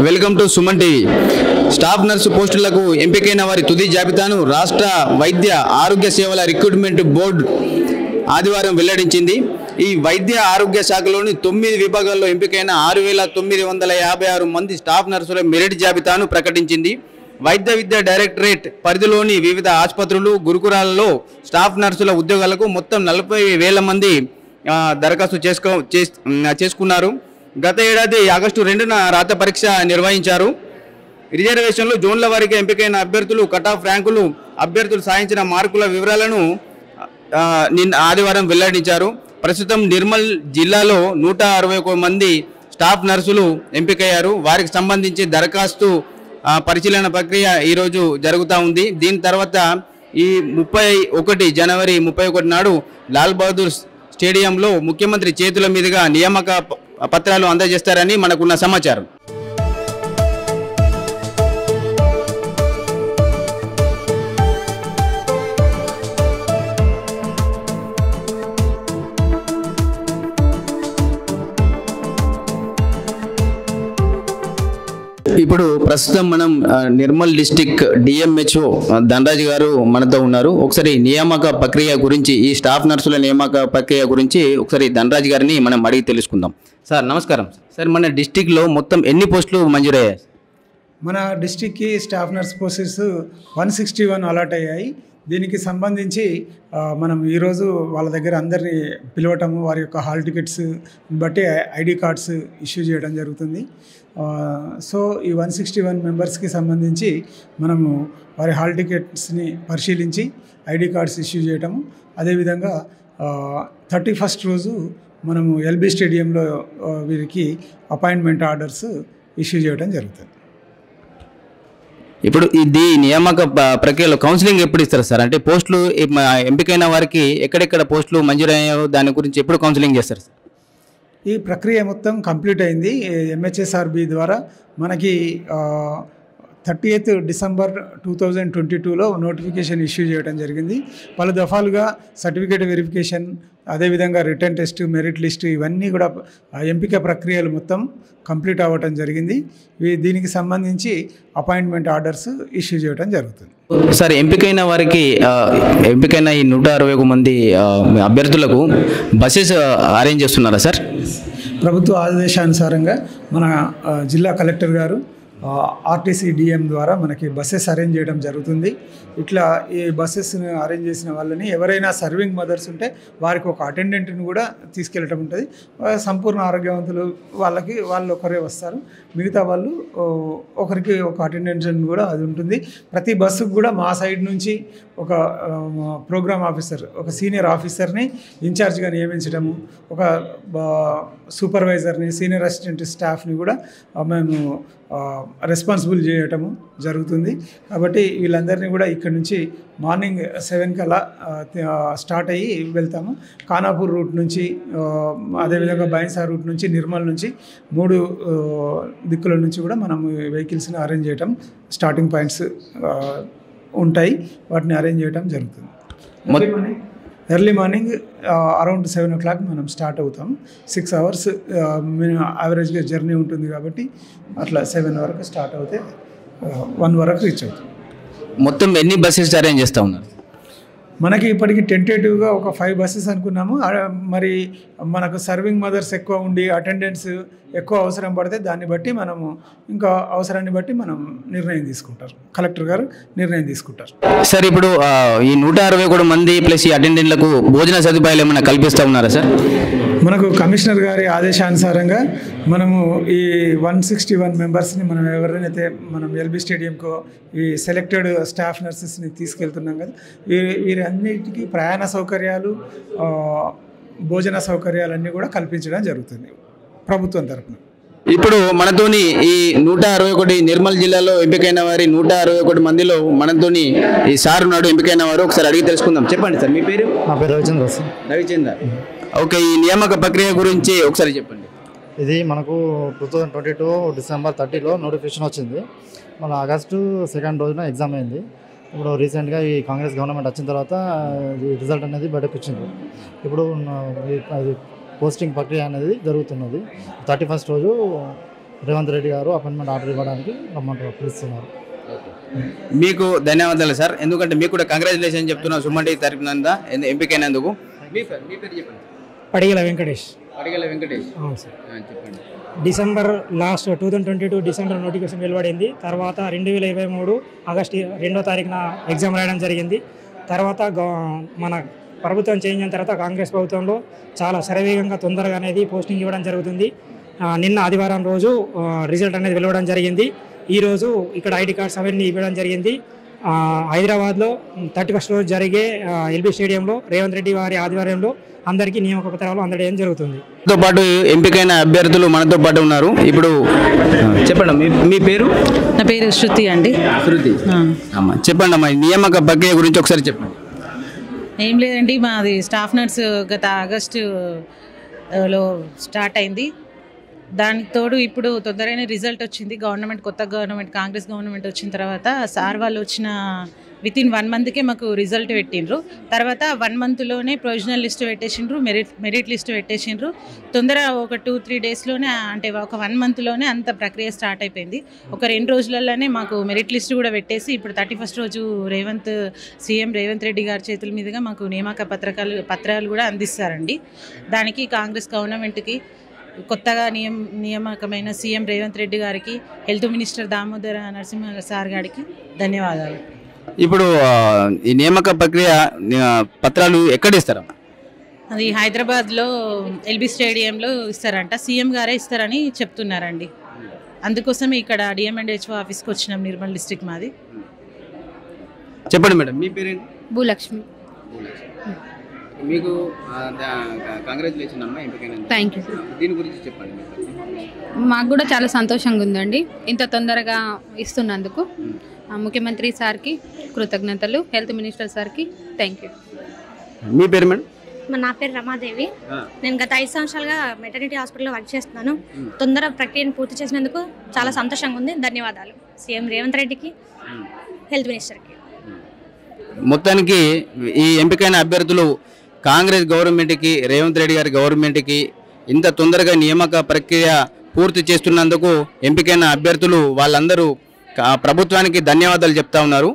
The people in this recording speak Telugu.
Welcome to Suman TV. Staff nurse పోస్టులకు ఎంపికైన వారి తుది జాబితాను రాష్ట్ర వైద్య ఆరోగ్య సేవల రిక్రూట్మెంట్ బోర్డు ఆదివారం వెల్లడించింది. ఈ వైద్య ఆరోగ్య శాఖలోని 9 విభాగాల్లో ఎంపికైన 6,956 మంది స్టాఫ్ నర్సుల మెరిట్ జాబితాను ప్రకటించింది. వైద్య విద్య డైరెక్టరేట్ పరిధిలోని వివిధ ఆసుపత్రులు, గురుకులాలలో స్టాఫ్ నర్సుల ఉద్యోగాలకు మొత్తం 40,000 మంది దరఖాస్తు చేసుకున్నారు. గత ఏడాది ఆగస్టు 2న రాత పరీక్ష నిర్వహించారు. రిజర్వేషన్లు, జోన్ల వారీగా ఎంపికైన అభ్యర్థులు, కట్ ఆఫ్ ర్యాంకులు, అభ్యర్థులు సాధించిన మార్కుల వివరాలను ఆదివారం వెల్లడించారు. ప్రస్తుతం నిర్మల్ జిల్లాలో 161 మంది స్టాఫ్ నర్సులు ఎంపికయ్యారు. వారికి సంబంధించి దరఖాస్తు పరిశీలన ప్రక్రియ ఈరోజు జరుగుతూ ఉంది. దీని తర్వాత ఈ జనవరి 31 నాడు లాల్ బహదూర్ స్టేడియంలో ముఖ్యమంత్రి చేతుల మీదుగా నియామక పత్రాలు అందజేస్తారని మనకున్న సమాచారం. ఇప్పుడు ప్రస్తుతం మనం నిర్మల్ డిస్టిక్ డిఎంహెచ్ఓ ధనరాజ్ గారు మనతో ఉన్నారు. ఒకసారి నియామక ప్రక్రియ గురించి, ఈ స్టాఫ్ నర్సుల నియామక ప్రక్రియ గురించి ఒకసారి ధనరాజ్ గారిని మనం అడిగి తెలుసుకుందాం. సార్ నమస్కారం. సార్ మన డిస్టిక్లో మొత్తం ఎన్ని పోస్టులు మంజూరయ్యాయి? మన డిస్టిక్కి స్టాఫ్ నర్స్ పోస్టెస్ 161 అలాట్ అయ్యాయి. దీనికి సంబంధించి మనం ఈరోజు వాళ్ళ దగ్గర అందరినీ పిలవటము, వారి యొక్క హాల్ టికెట్స్ బట్టి ఐడి కార్డ్స్ ఇష్యూ చేయడం జరుగుతుంది. సో ఈ 161 మెంబర్స్కి సంబంధించి మనము వారి హాల్ టికెట్స్ని పరిశీలించి ఐడి కార్డ్స్ ఇష్యూ చేయటము, అదేవిధంగా 31st రోజు మనము ఎల్బీ స్టేడియంలో వీరికి అపాయింట్మెంట్ ఆర్డర్స్ ఇష్యూ చేయడం జరుగుతుంది. ఇప్పుడు ఇది నియామక ప్రక్రియలో కౌన్సిలింగ్ ఎప్పుడు ఇస్తారు సార్? అంటే పోస్టులు ఎంపికైన వారికి ఎక్కడెక్కడ పోస్టులు మంజూరయ్యాయో దాని గురించి ఎప్పుడు కౌన్సిలింగ్ చేస్తారు సార్? ఈ ప్రక్రియ మొత్తం కంప్లీట్ అయింది. ఎంహెచ్ఎస్ఆర్బి ద్వారా మనకి 30th డిసెంబర్ 2022లో నోటిఫికేషన్ ఇష్యూ చేయడం జరిగింది. పలు దఫాలుగా సర్టిఫికేట్ వెరిఫికేషన్, అదేవిధంగా రిటర్న్ టెస్ట్, మెరిట్ లిస్ట్, ఇవన్నీ కూడా ఎంపిక ప్రక్రియలు మొత్తం కంప్లీట్ అవ్వటం జరిగింది. దీనికి సంబంధించి అపాయింట్మెంట్ ఆర్డర్స్ ఇష్యూ చేయడం జరుగుతుంది. సార్ ఎంపికైన వారికి, ఎంపికైన ఈ 161 మంది అభ్యర్థులకు బస్సెస్ అరేంజ్ చేస్తున్నారా సార్? ప్రభుత్వ ఆదేశానుసారంగా మన జిల్లా కలెక్టర్ గారు ఆర్టీసీ డిఎం ద్వారా మనకి బస్సెస్ అరేంజ్ చేయడం జరుగుతుంది. ఇట్లా ఈ బస్సెస్ని అరేంజ్ చేసిన వాళ్ళని, ఎవరైనా సర్వింగ్ మదర్స్ ఉంటే వారికి ఒక అటెండెంట్ని కూడా తీసుకెళ్ళటం ఉంటుంది. సంపూర్ణ ఆరోగ్యవంతులు వాళ్ళు ఒకరే వస్తారు, మిగతా వాళ్ళు ఒకరికి ఒక అటెండెంట్ కూడా అది ఉంటుంది. ప్రతి బస్సుకు కూడా మా సైడ్ నుంచి ఒక ప్రోగ్రామ్ ఆఫీసర్, ఒక సీనియర్ ఆఫీసర్ని ఇన్ఛార్జ్గా నియమించడము, ఒక సూపర్వైజర్ని, సీనియర్ అసిస్టెంట్ స్టాఫ్ని కూడా మేము రెస్పాన్సిబుల్ చేయటము జరుగుతుంది. కాబట్టి వీళ్ళందరినీ కూడా ఇక్కడ నుంచి మార్నింగ్ 7 అలా స్టార్ట్ అయ్యి వెళ్తాము. ఖానాపూర్ రూట్ నుంచి, అదేవిధంగా బైన్సా రూట్ నుంచి, నిర్మల్ నుంచి 3 దిక్కుల నుంచి కూడా మనం వెహికల్స్ని అరేంజ్ చేయటం, స్టార్టింగ్ పాయింట్స్ ఉంటాయి, వాటిని అరేంజ్ చేయడం జరుగుతుంది. ఎర్లీ మార్నింగ్ అరౌండ్ 7 o'clock మనం స్టార్ట్ అవుతాం. 6 hours యావరేజ్గా జర్నీ ఉంటుంది కాబట్టి అట్లా 7 వరకు స్టార్ట్ అవుతే 1 వరకు రీచ్ అవుతాం. మొత్తం ఎన్ని బస్సెస్ అరేంజ్ చేస్తూ ఉన్నారు? మనకి ఇప్పటికి టెంటేటివ్గా ఒక 5 buses అనుకున్నాము. మరి మనకు సర్వింగ్ మదర్స్ ఎక్కువ ఉండి అటెండెన్స్ ఎక్కువ అవసరం పడితే దాన్ని బట్టి మనము ఇంకా అవసరాన్ని బట్టి మనం నిర్ణయం తీసుకుంటారు, కలెక్టర్ గారు నిర్ణయం తీసుకుంటారు. సార్ ఇప్పుడు ఈ 161 మంది ప్లస్ ఈ అటెండెంట్లకు భోజన సదుపాయాలు ఏమైనా కల్పిస్తూ ఉన్నారా సార్? మనకు కమిషనర్ గారి ఆదేశానుసారంగా మనము ఈ 161 మెంబర్స్ని మనం ఎవరైతే మనం ఎల్బీ స్టేడియంకు ఈ సెలెక్టెడ్ స్టాఫ్ నర్సెస్ని తీసుకెళ్తున్నాం కదా, వీరన్నిటికీ ప్రయాణ సౌకర్యాలు, భోజన సౌకర్యాలన్నీ కూడా కల్పించడం జరుగుతుంది ప్రభుత్వం తరఫున. ఇప్పుడు మనతోని ఈ 161 నిర్మల్ జిల్లాలో ఎంపికైన వారి 161 మందిలో మనతోని ఈ సార్ ఉన్నాడు, ఎంపికైన వారు. ఒకసారి అడిగి తెలుసుకుందాం. చెప్పండి సార్, మీ పేరు? నా పేరు రవిచంద్ర సార్. రవిచంద్ర, ఓకే. ఈ నియామక ప్రక్రియ గురించి ఒకసారి చెప్పండి. ఇది మనకు 2022 డిసెంబర్ 30లో నోటిఫికేషన్ వచ్చింది. మన ఆగస్టు 2nd రోజున ఎగ్జామ్ అయింది. ఇప్పుడు రీసెంట్గా ఈ కాంగ్రెస్ గవర్నమెంట్ వచ్చిన తర్వాత రిజల్ట్ అనేది బయటకు వచ్చింది. ఇప్పుడు పోస్టింగ్ ప్రక్రియ అనేది జరుగుతున్నది. 31st రోజు రేవంత్ రెడ్డి గారు అపాయింట్మెంట్ ఆర్డర్ ఇవ్వడానికి రమ్మంటారు పిలుస్తున్నారు. మీకు ధన్యవాదాలు సార్, ఎందుకంటే మీకు కూడా కంగ్రాచులేషన్ చెప్తున్నా సుమన్ టీవీ తరపున ఎంపికైనందుకు. మీ పేరు చెప్పండి. పడిగల వెంకటేష్. పడిగల వెంకటేష్. అవును సార్. చెప్పండి. డిసెంబర్ లాస్ట్ 2022 డిసెంబర్ నోటిఫికేషన్ వెలువడింది. తర్వాత 2023 ఆగస్టు 2వ తారీఖున ఎగ్జామ్ రాయడం జరిగింది. తర్వాత మన ప్రభుత్వం చేంజ్ అయిన తర్వాత కాంగ్రెస్ ప్రభుత్వంలో చాలా శరవేగంగా తొందరగా అనేది పోస్టింగ్ ఇవ్వడం జరుగుతుంది. నిన్న ఆదివారం రోజు రిజల్ట్ అనేది వెలువడం జరిగింది. ఈరోజు ఇక్కడ ఐడి కార్డ్స్ అవన్నీ ఇవ్వడం జరిగింది. హైదరాబాద్లో 31st రోజు జరిగే ఎల్బీ స్టేడియంలో రేవంత్ రెడ్డి వారి ఆధ్వర్యంలో అందరికీ నియామక పత్రాలు అందడం జరుగుతుంది. తో పాటు ఎంపికైన అభ్యర్థులు మనతో పాటు ఉన్నారు. ఇప్పుడు చెప్పండి, మీ పేరు? నా పేరు శృతి అండి. శృతి అమ్మ, చెప్పండి అమ్మా, నియామక ప్రక్రియ గురించి ఒకసారి చెప్పండి. ఏం లేదండి, మాది స్టాఫ్ నర్స్ గత ఆగస్టులో స్టార్ట్ అయింది. దానికి తోడు ఇప్పుడు తొందరగానే రిజల్ట్ వచ్చింది. కొత్త గవర్నమెంట్ కాంగ్రెస్ గవర్నమెంట్ వచ్చిన తర్వాత సార్ వాళ్ళు వచ్చిన వితిన్ 1 మంత్కే మాకు రిజల్ట్ పెట్టిండ్రు. తర్వాత 1 మంత్లోనే ప్రొవిజనల్ లిస్ట్ పెట్టేసిండ్రు, మెరిట్ లిస్ట్ పెట్టేసిండ్రు. ఒక 2-3 డేస్లోనే, అంటే ఒక 1 మంత్లోనే అంత ప్రక్రియ స్టార్ట్ అయిపోయింది. ఒక 2 రోజులలోనే మాకు మెరిట్ లిస్ట్ కూడా పెట్టేసి ఇప్పుడు 31st రోజు సీఎం రేవంత్ రెడ్డి గారి చేతుల మీదుగా మాకు నియామక పత్రాలు కూడా అందిస్తారండి. దానికి కాంగ్రెస్ గవర్నమెంట్కి, కొత్తగా నియామకమైన సీఎం రేవంత్ రెడ్డి గారికి, health minister Damodara Narasimha sir గారికి ధన్యవాదాలు. ఇప్పుడు ఈ నియామక ప్రక్రియ పత్రాలు ఎక్కడ ఇస్తారా? అది హైదరాబాద్లో ఎల్బీ స్టేడియంలో ఇస్తారంట, సీఎం గారే ఇస్తారని చెప్తున్నారండి. అందుకోసమే ఇక్కడ డిఎంఎండ్హెచ్ఓ ఆఫీస్కి వచ్చినాం, నిర్మల్ డిస్ట్రిక్ట్ మాది. చెప్పండి మేడం, మీ పేరేంటి? భూలక్ష్మి. మీకు కంగ్రాచులేషన్ అమ్మా, ఎంపికైన. Thank you. దీని గురించి చెప్పండి. మాకు కూడా చాలా సంతోషంగా ఉందండి ఇంత తొందరగా ఇస్తున్నందుకు. ముఖ్యమంత్రి సార్కి కృతజ్ఞతలు, హెల్త్ మినిస్టర్ సార్కి థ్యాంక్ యూ. మీ పేరు మేడం? నా పేరు రమాదేవి. నేను గత 5 సంవత్సరాలుగా మెటర్నిటీ హాస్పిటల్లో వర్క్ చేస్తున్నాను. తొందర ప్రక్రియను పూర్తి చేసినందుకు చాలా సంతోషంగా ఉంది. ధన్యవాదాలు సీఎం రేవంత్ రెడ్డికి, హెల్త్ మినిస్టర్కి. మొత్తానికి ఈ ఎంపికైన అభ్యర్థులు కాంగ్రెస్ గవర్నమెంట్కి, రేవంత్ రెడ్డి గారి గవర్నమెంట్కి ఇంత తొందరగా నియామక ప్రక్రియ పూర్తి చేస్తున్నందుకు ఎంపికైన అభ్యర్థులు వాళ్ళందరూ ప్రభుత్వానికి ధన్యవాదాలు చెప్తా ఉన్నారు.